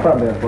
Tá aberto.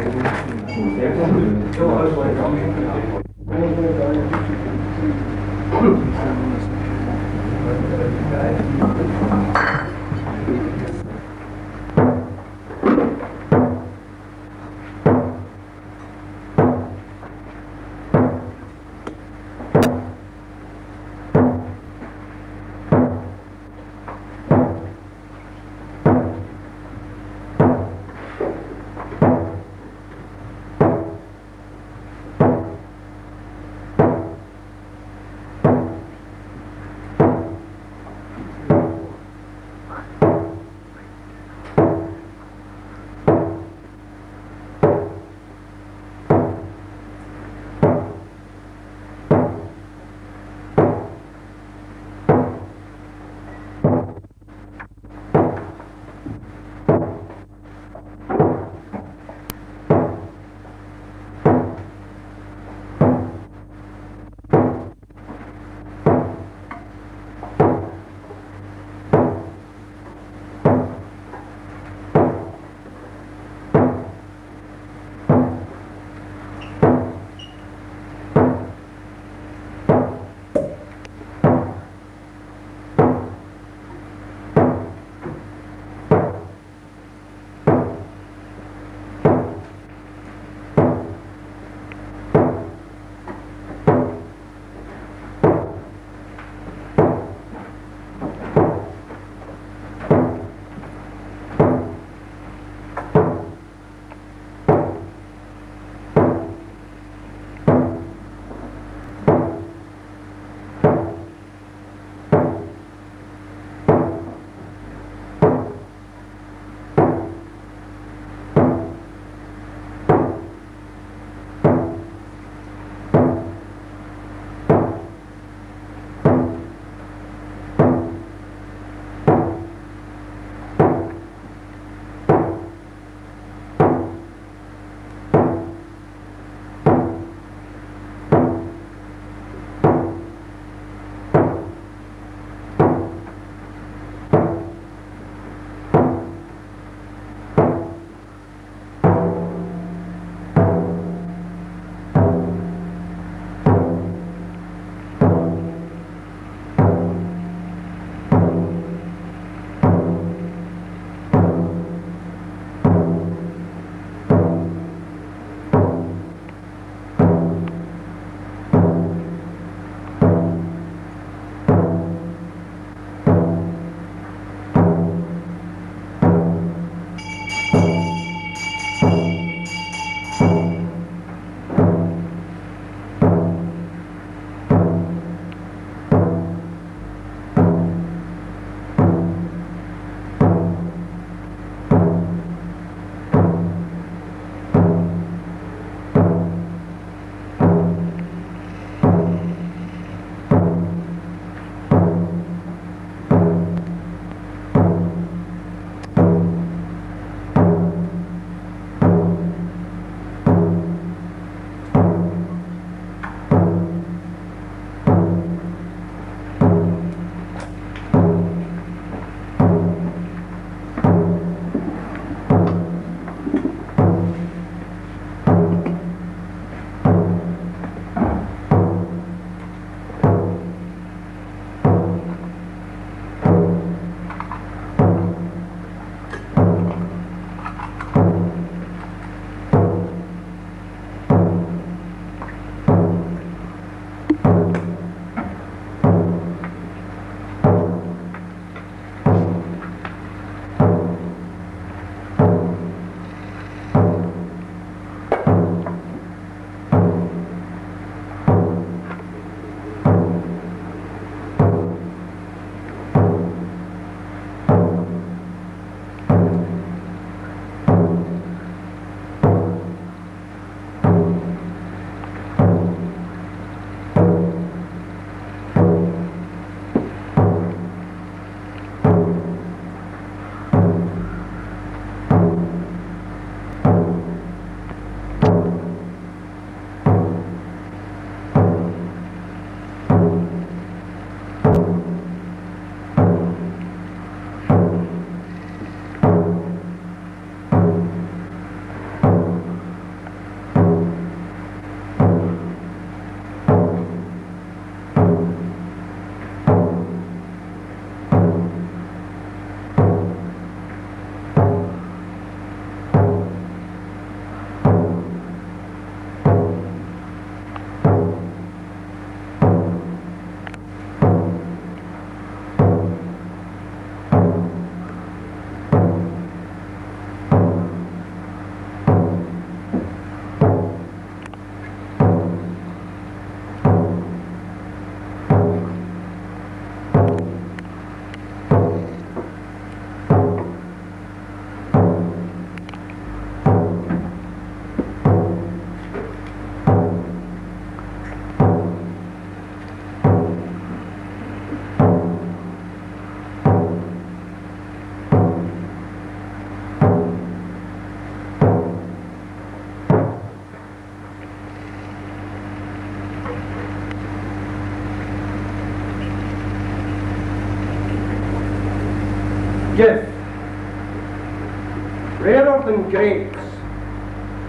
than grapes,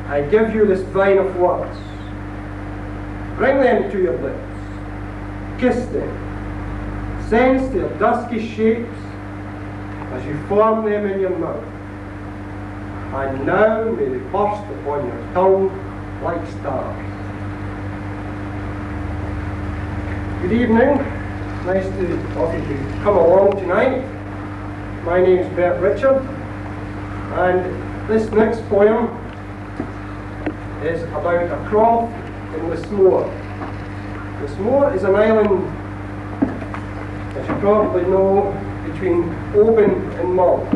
I give you this vine of words. Bring them to your lips, kiss them, sense their dusky shapes as you form them in your mouth. And now may they burst upon your tongue like stars. Good evening. Nice of you to come along tonight. My name is Bert Richard, and this next poem is about a croft in Lismore. Lismore is an island, as you probably know, between Oban and Mull.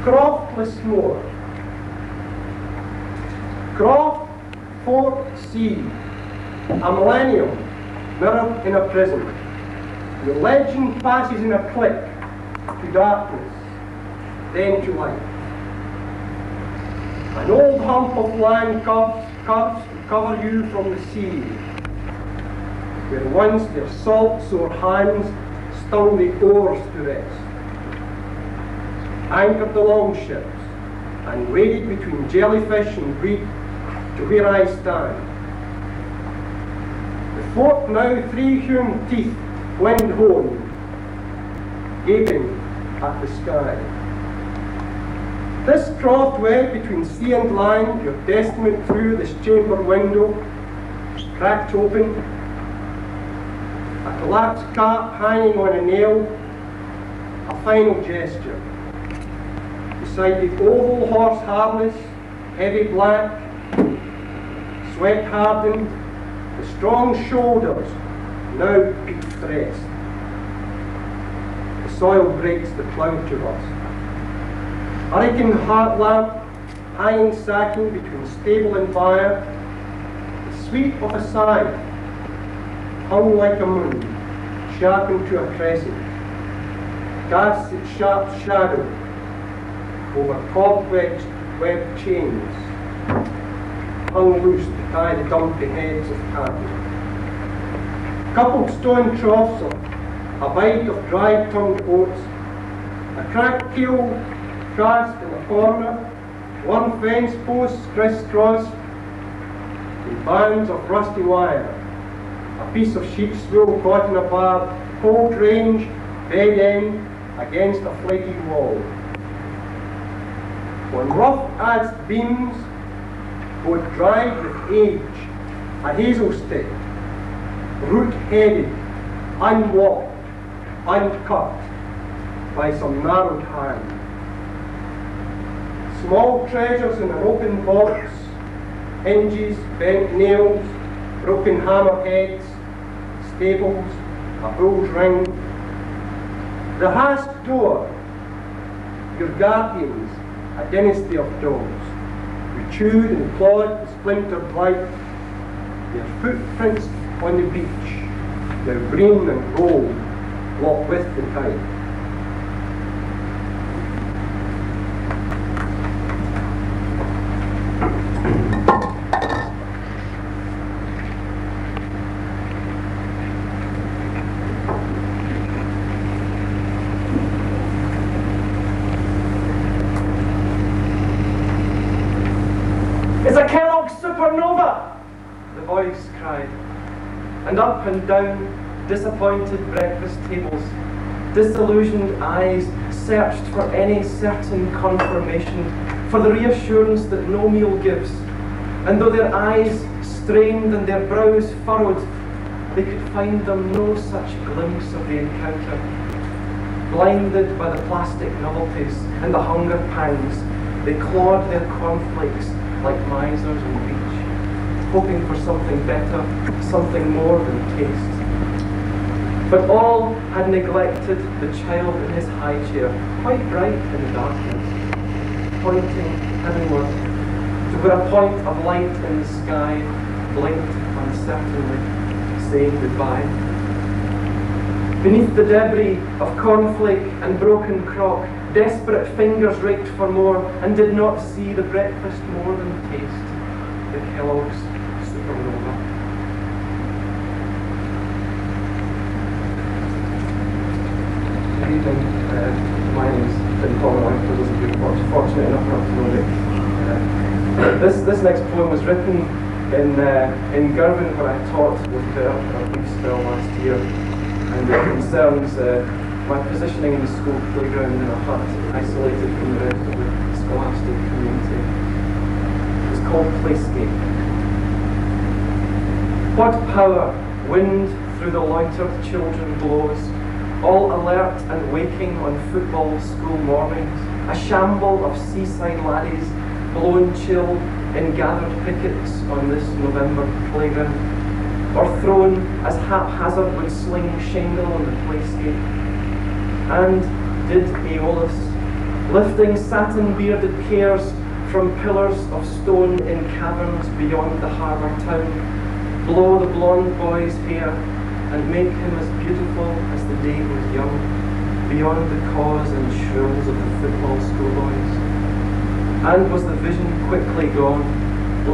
Croft Lismore. Croft, Fort C, a millennium mirrored in a prison. Your legend passes in a click to darkness, then to light. An old hump of land curves to cover you from the sea, where once their salt-sore hands stung the oars to rest. Anchored the longships and waded between jellyfish and reed to where I stand. The fort now 3 hewn teeth wind home, gaping at the sky. This croft web between sea and land, your testament through this chamber window, cracked open, a collapsed cap hanging on a nail, a final gesture. Beside the oval horse harness, heavy black, sweat hardened, the strong shoulders now peak breast. The soil breaks the plough to us. Hurricane heart lamp, hanging sacking between stable and byre, the sweep of a scythe, hung like a moon, sharpened to a crescent, casts its sharp shadow over cobwebbed chains, hung loose to tie the dumpy heads of cattle. Coupled stone troughs of a bite of dry-tongued oats, a cracked keel cast in a corner, one fence post crisscrossed in bands of rusty wire, a piece of sheep's wool caught in a barb, cold range, bed end against a flaky wall. On rough-adged beams, both dried with age, a hazel stick, root-headed, unwalked, uncut by some narrowed hand. Small treasures in an open box, hinges, bent nails, broken hammerheads, stables, a bull's ring. The hasp door, your guardians, a dynasty of dogs, who chewed and clawed the splintered light, their footprints on the beach, their green and gold walk with the tide. And up and down disappointed breakfast tables, disillusioned eyes searched for any certain confirmation, for the reassurance that no meal gives, and though their eyes strained and their brows furrowed, they could find them no such glimpse of the encounter. Blinded by the plastic novelties and the hunger pangs, they clawed their cornflakes like misers on the beach, hoping for something better, something more than taste. But all had neglected the child in his high chair, quite bright in the darkness, pointing heavenward to where a point of light in the sky blinked uncertainly, saying goodbye. Beneath the debris of cornflake and broken crock, desperate fingers raked for more and did not see the breakfast more than taste, the Kellogg's supernova. Good evening, my name is in Pomeroy, for those of you who are fortunate enough not to know me. This next poem was written in Girvan, where I taught with Bert for a brief spell last year, and it concerns my positioning in the school playground in a hut, isolated from the rest of the scholastic community. It's called Playscape. What power wind through the loitered children blows, all alert and waking on football school mornings, a shamble of seaside laddies blown chill in gathered pickets on this November playground, or thrown as haphazard would sling shingle on the playscape. And did Aeolus, lifting satin-bearded cares from pillars of stone in caverns beyond the harbour town, blow the blonde boy's hair and make him as beautiful as the day was young, beyond the caws and shrills of the football schoolboys? And was the vision quickly gone,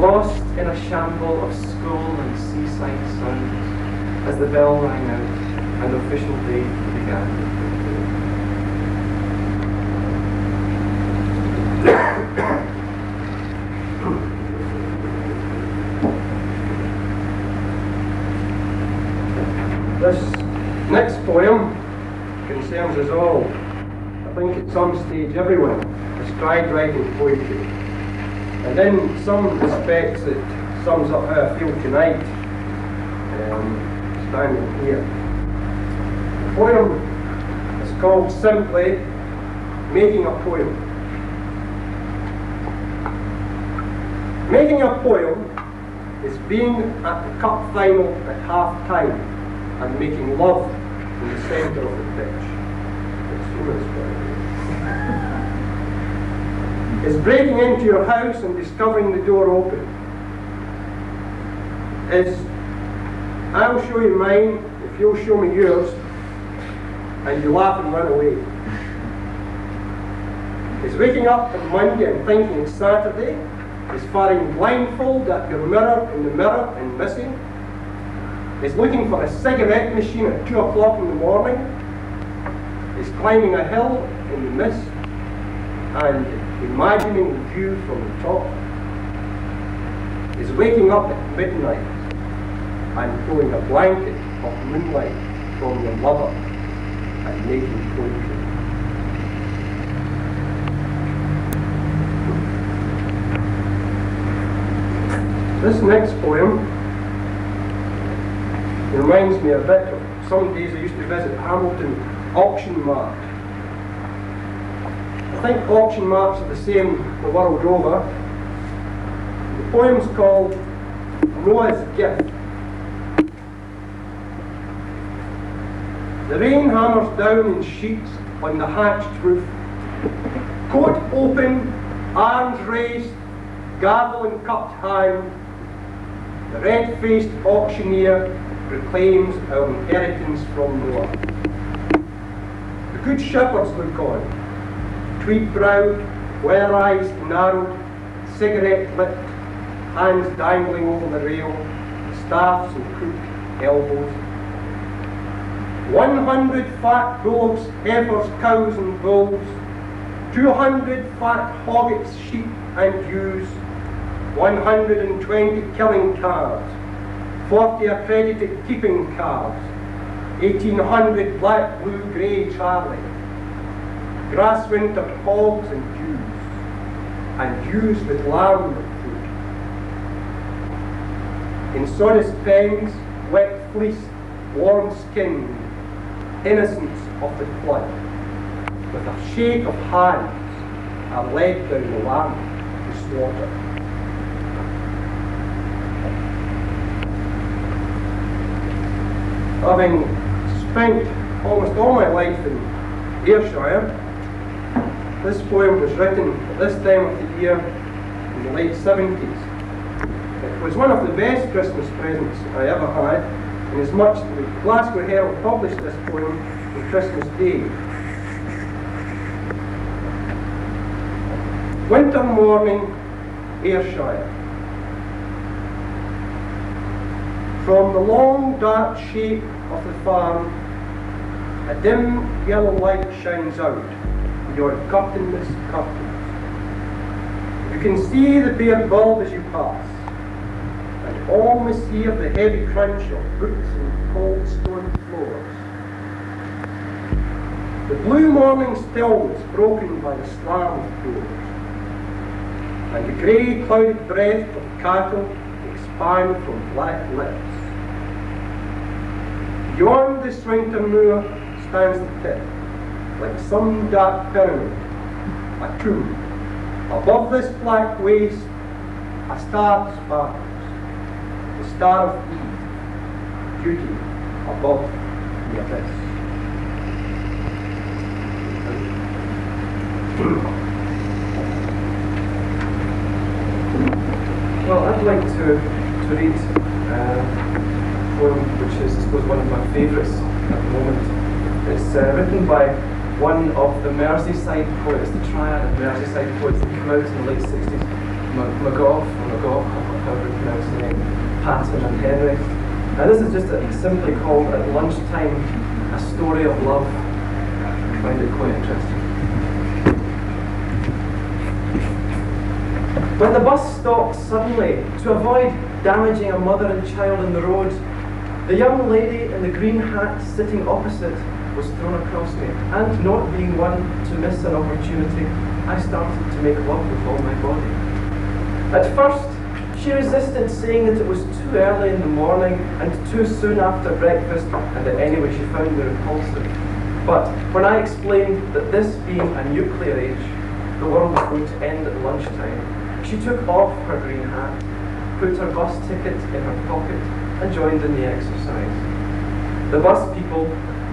lost in a shamble of school and seaside sounds, as the bell rang out and the official day began? This next poem concerns us all. I think at some stage everyone has tried writing poetry, and in some respects it sums up how I feel tonight, standing here. The poem is called simply Making a Poem. Making a poem is being at the cup final at half time and making love in the centre of the pitch. It's humorous, It's breaking into your house and discovering the door open. It's, I'll show you mine if you'll show me yours, and you laugh and run away. It's waking up on Monday and thinking it's Saturday. It's firing blindfold at your mirror in the mirror and missing. It's looking for a cigarette machine at 2 o'clock in the morning. It's climbing a hill in the mist and imagining the view from the top. It's waking up at midnight and throwing a blanket of moonlight from your lover and making poetry. This next poem reminds me a bit of some days I used to visit Hamilton auction mart. I think auction marts are the same the world over. The poem's called Noah's Gift. The rain hammers down in sheets on the hatched roof. Coat open, arms raised, gavel in cupped hand, the red-faced auctioneer proclaims our inheritance from Noah. The good shepherds look on, tweed-browed, wire-eyes narrowed, cigarette-lit, hands dangling over the rail, staffs and crooked elbows. 100 fat bullocks, heifers, cows and bulls, 200 fat hoggets, sheep and ewes, 120 killing calves, 40 accredited keeping calves, 1,800 black, blue, grey Charlie, grass-wintered hogs and ewes with lamb food. In sawdust pens, wet fleeced, warm skinned, innocence of the flood, with a shake of hands are led down the lamb to slaughter. Having spent almost all my life in Ayrshire, this poem was written at this time of the year in the late 70s. It was one of the best Christmas presents I ever had, inasmuch that the Glasgow Herald published this poem on Christmas Day. Winter morning, Ayrshire. From the long dark shape of the farm, a dim yellow light shines out, your curtainless curtains. You can see the bare bulb as you pass, and almost hear the heavy crunch of boots and cold stone floors. The blue morning stillness broken by the slam of doors, and the grey clouded breath of cattle expand from black lips. Beyond this winter moor stands the pit, like some dark pyramid, a tomb. Above this black waste, a star sparkles, the star of Eve, beauty above the abyss. Well, I'd like to read a poem which is, I suppose, one of my favourites at the moment. It's written by one of the Merseyside poets, the triad of Merseyside poets that came out in the late 60s, McGough, however you pronounce the name, Patton and Henry. And this is just simply called At Lunchtime, A Story of Love. I find it quite interesting. When the bus stopped suddenly to avoid damaging a mother and child in the road, the young lady in the green hat sitting opposite was thrown across me, and not being one to miss an opportunity, I started to make love with all my body. At first, she resisted, saying that it was too early in the morning and too soon after breakfast, and that anyway she found me repulsive. But when I explained that this being a nuclear age, the world was going to end at lunchtime, she took off her green hat, put her bus ticket in her pocket, and joined in the exercise. The bus people,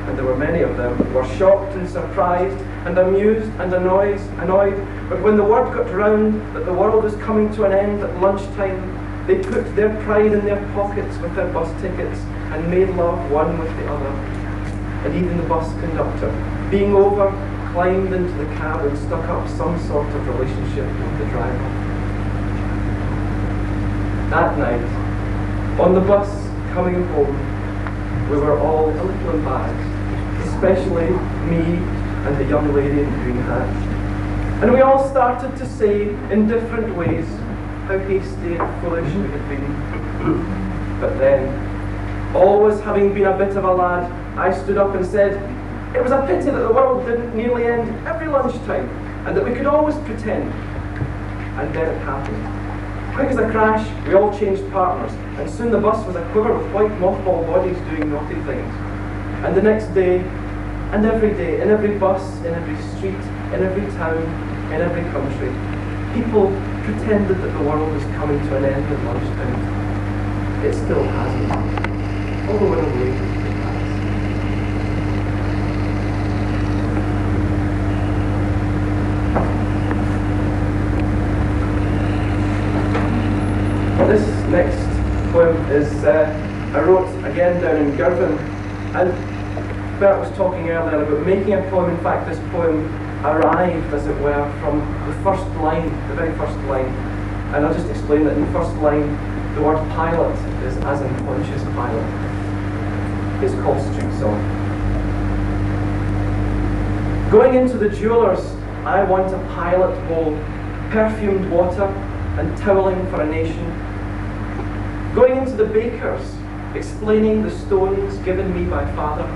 and there were many of them, were shocked and surprised and amused and annoyed, but when the word got round that the world was coming to an end at lunchtime, they put their pride in their pockets with their bus tickets and made love one with the other. And even the bus conductor, being over, climbed into the cab and stuck up some sort of relationship with the driver. That night, on the bus coming home, we were all a little embarrassed, especially me and the young lady in the green hat. And we all started to say in different ways how hasty and foolish we had been. But then, always having been a bit of a lad, I stood up and said it was a pity that the world didn't nearly end every lunchtime, and that we could always pretend. And then it happened. Quick as a crash, we all changed partners, and soon the bus was a quiver with white mothball bodies doing naughty things. And the next day, and every day, in every bus, in every street, in every town, in every country, people pretended that the world was coming to an end at lunchtime. It still hasn't, although in a way it has. This next poem is, I wrote again down in Girvan, and Bert was talking earlier about making a poem. In fact, this poem arrived, as it were, from the first line, the very first line. And I'll just explain that in the first line, the word pilot is as in Pontius Pilate. It's called Street Song. Going into the jeweller's, I want a pilot bowl, perfumed water, and toweling for a nation. Going into the baker's, explaining the stones given me by father.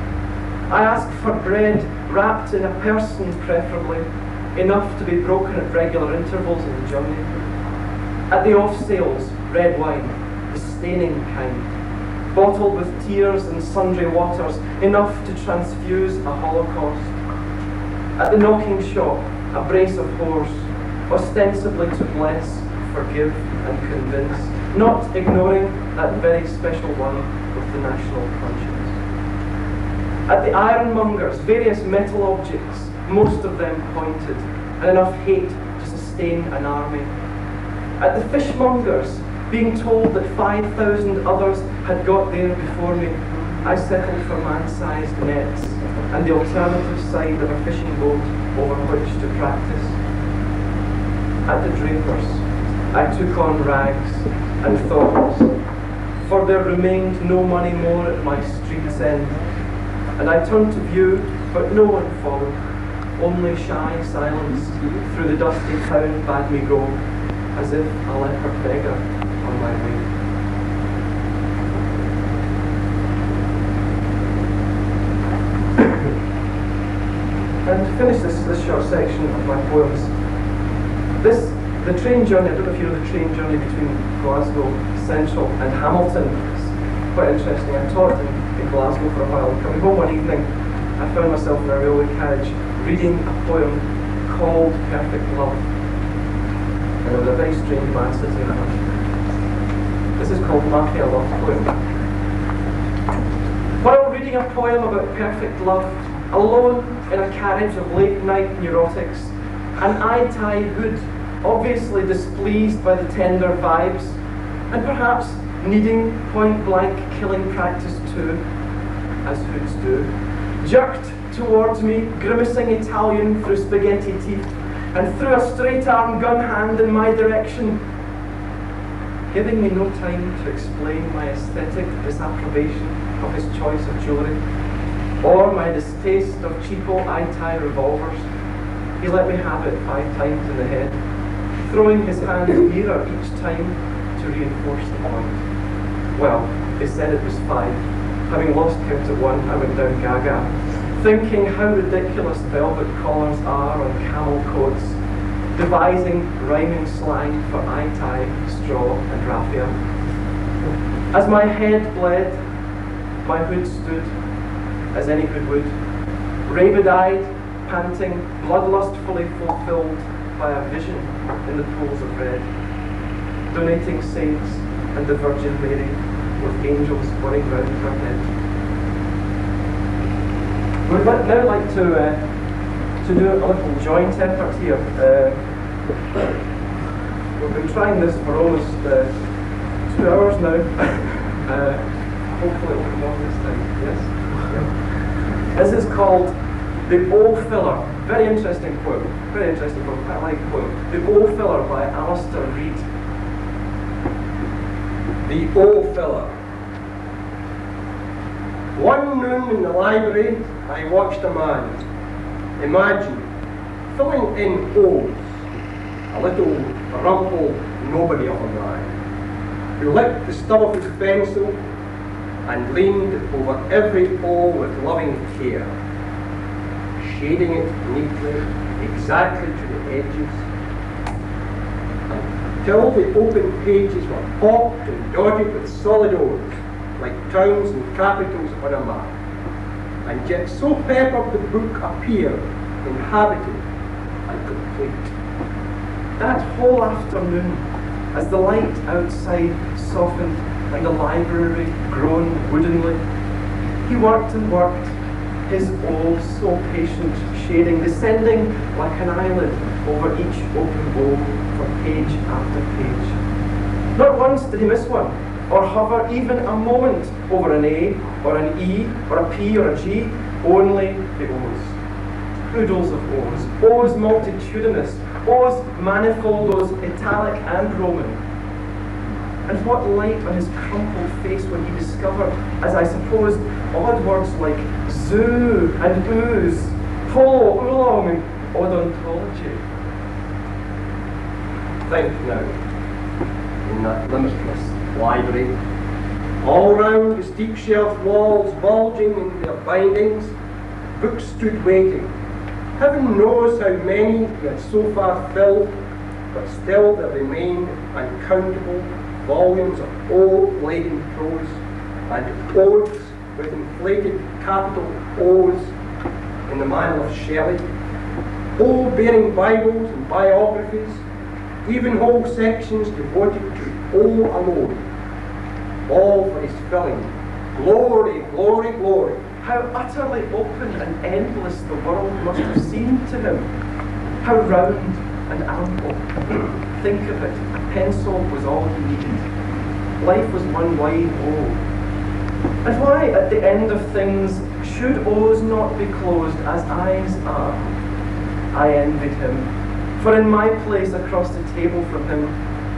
I ask for bread wrapped in a person preferably, enough to be broken at regular intervals in the journey. At the off sales, red wine, the staining kind, bottled with tears and sundry waters, enough to transfuse a holocaust. At the knocking shop, a brace of whores, ostensibly to bless, forgive and convince, not ignoring that very special one with the national conscience. At the ironmongers, various metal objects, most of them pointed, and enough hate to sustain an army. At the fishmongers, being told that 5,000 others had got there before me, I settled for man-sized nets and the alternative side of a fishing boat over which to practice. At the drapers, I took on rags and thoughts, for there remained no money more at my street's end, and I turned to view, but no one followed. only shy silence through the dusty town bade me go, as if a leper beggar on my way. And to finish this short section of my poems, the train journey, I don't know if you know the train journey between Glasgow Central and Hamilton. It's quite interesting. I taught in Glasgow for a while. Coming home one evening, I found myself in a railway carriage reading a poem called Perfect Love. And there was a very strange man sitting there. This is called Mafia Love Poem. While reading a poem about perfect love, alone in a carriage of late-night neurotics, an eye-tie hood, obviously displeased by the tender vibes, and perhaps needing point-blank killing practice too, as hoods do, jerked towards me, grimacing Italian through spaghetti teeth, and threw a straight-arm gun hand in my direction, giving me no time to explain my aesthetic disapprobation of his choice of jewellery, or my distaste of cheapo eye-tie revolvers. He let me have it 5 times in the head, throwing his hand nearer each time to reinforce the point. Well, they said it was 5. Having lost count at 1, I went down gaga, thinking how ridiculous velvet collars are on camel coats, devising rhyming slang for eye-tie, straw and raffia. As my head bled, my hood stood, as any hood would, rabid-eyed, panting, bloodlustfully fulfilled by a vision in the pools of red, donating saints and the Virgin Mary with angels running round her head. We'd now like to do a little joint effort here. We've been trying this for almost 2 hours now. Hopefully it will come off this time. Yes. Yeah. This is called The O Filler. Very interesting poem. Very interesting poem. Quite like the poem. The O Filler by Alistair Reid. The O Filler. One noon in the library, I watched a man, imagine, filling in O's, a little rumpled nobody of a man, who licked the stub of his pencil and leaned over every O with loving care, shading it neatly, exactly to the edges, until the open pages were popped and dotted with solid O's, like towns and capitals on a map, and yet so peppered the book appeared inhabited and complete. That whole afternoon, as the light outside softened and the library groaned woodenly, he worked and worked, his O so patient shading descending like an eyelid over each open O for page after page. Not once did he miss one, or hover even a moment over an A, or an E, or a P, or a G, only the O's. Poodles of O's, O's multitudinous, O's manifold, O's italic and Roman. And what light on his crumpled face when he discovered, as I supposed, odd words like zoo and ooze, polo, oolong, and odontology. Think now, in that limitless library, all round the steep shelf walls bulging in their bindings, books stood waiting. Heaven knows how many he had so far filled, but still there remained uncountable volumes of O-laden prose and odes with inflated capital O's in the manner of Shelley, O-bearing Bibles and biographies, even whole sections devoted to O alone, all for his filling. Glory, glory, glory. How utterly open and endless the world must have seemed to him. How round and ample. Think of it, a pencil was all he needed. Life was one wide O. And why, at the end of things, should O's not be closed as eyes are? I envied him, for in my place across the table from him,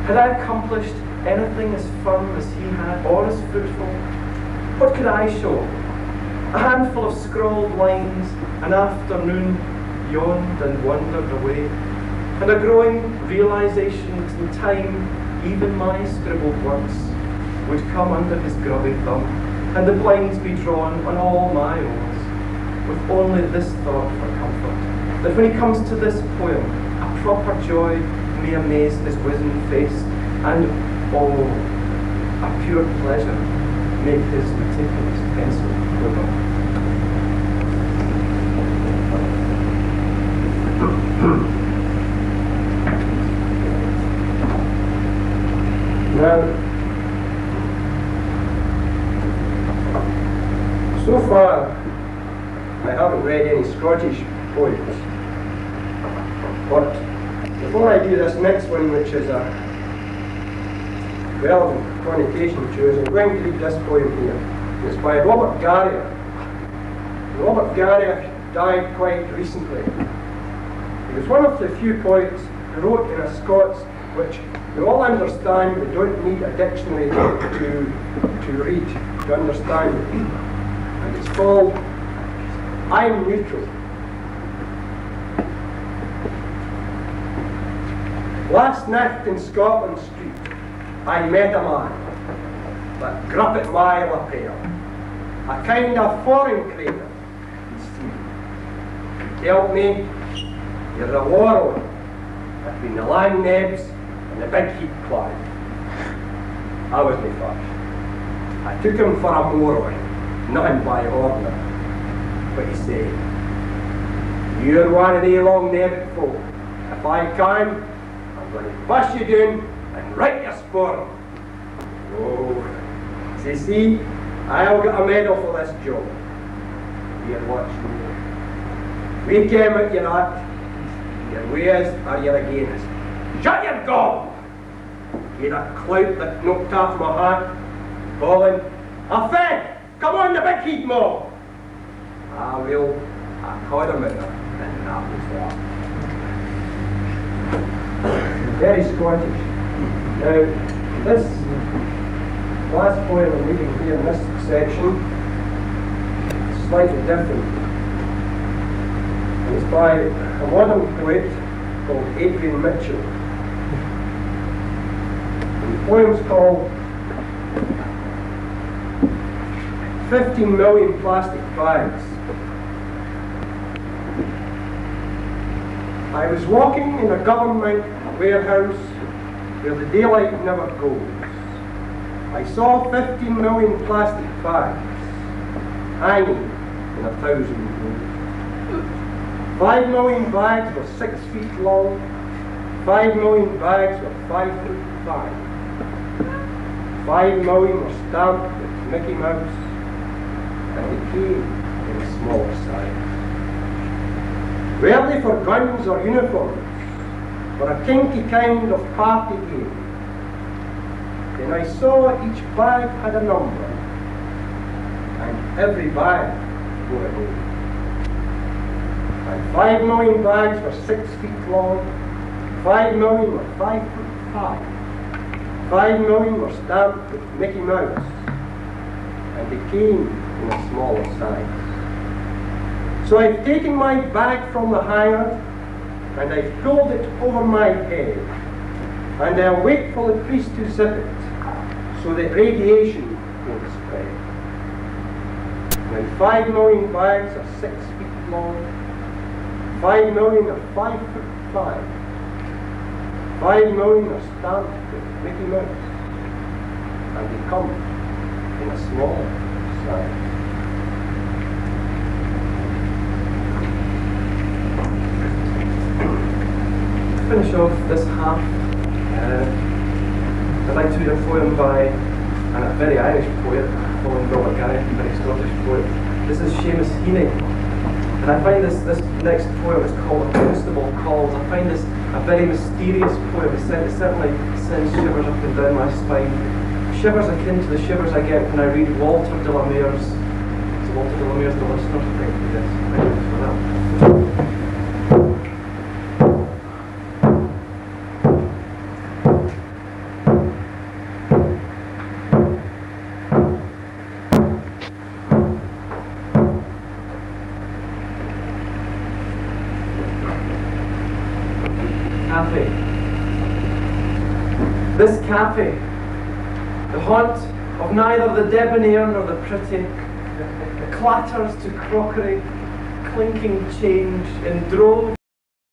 had I accomplished anything as firm as he had, or as fruitful? What could I show? A handful of scrawled lines, an afternoon, yawned and wandered away, and a growing realisation that in time even my scribbled words would come under his grubby thumb, and the blinds be drawn on all my oaths, with only this thought for comfort, that when he comes to this poem, a proper joy may amaze his wizened face, and oh, a pure pleasure make his meticulous pencil quiver. Now, so far, I haven't read any Scottish poems, but before I do this next one, which is a relevant connotation to us, I'm going to read this poem here. It's by Robert Garriott. Robert Garriott died quite recently. He was one of the few poets who wrote in a Scots which we all understand. We don't need a dictionary to read, to understand it. And it's called I'm Neutral. Last night in Scotland Street, I met a man that gruppit my lapel, a kind of foreign crater. He told me, you're a laurel between the lang nebs and the big heat cloud. I was me first. I took him for a Pomeroy, nothing by order. But he said, you're one of the long-nebbed folk. If I can, I'm going to bust you down and write your sporn. Oh, see, I'll get a medal for this job. Here, watch me. We came at you not. Your ways are your against. Shut your gob! Get a clout that knocked off my hat, calling, a fed! Come on, the big heat mob! Ah, well, I caught him at her, and that was that. Very Scottish. Now, this last poem I'm reading here in this section is slightly different. And it's by a modern poet called Adrian Mitchell. And the poem's called 15 million plastic bags. I was walking in a government warehouse where the daylight never goes. I saw 15 million plastic bags hanging in 1,000 rows. 5 million bags were 6 feet long. 5 million bags were 5 foot 5. 5 million were stamped with Mickey Mouse, and they came in a smaller size. Were they for guns or uniforms, or a kinky kind of party game? Then I saw each bag had a number, and every bag wore a name. And 5 million bags were 6 feet long, 5 million were 5 foot 5. 5 million were stamped with Mickey Mouse, and they came in a smaller size. So I've taken my bag from the hanger, and I've pulled it over my head, and I'll wait for the priest to zip it, so that radiation won't spread. Now 5 million bags are 6 feet long, 5 million are 5 foot 5. 5 million are stamped with Mickey Mouse, and they come in a smaller size. To finish off this half, I'd like to read a poem by a very Irish poet, following Robert Garriott, a very Scottish poet. This is Seamus Heaney. And I find this next poem is called A Constable Calls. I find this a very mysterious poem. It certainly sends shivers up and down my spine. Shivers akin to the shivers I get when I read Walter de la Mare's. So Walter de la Mare's The Listener. Thank you, yes. Thank you for that. This cafe, the haunt of neither the debonair nor the pretty, clatters to crockery, clinking change in droves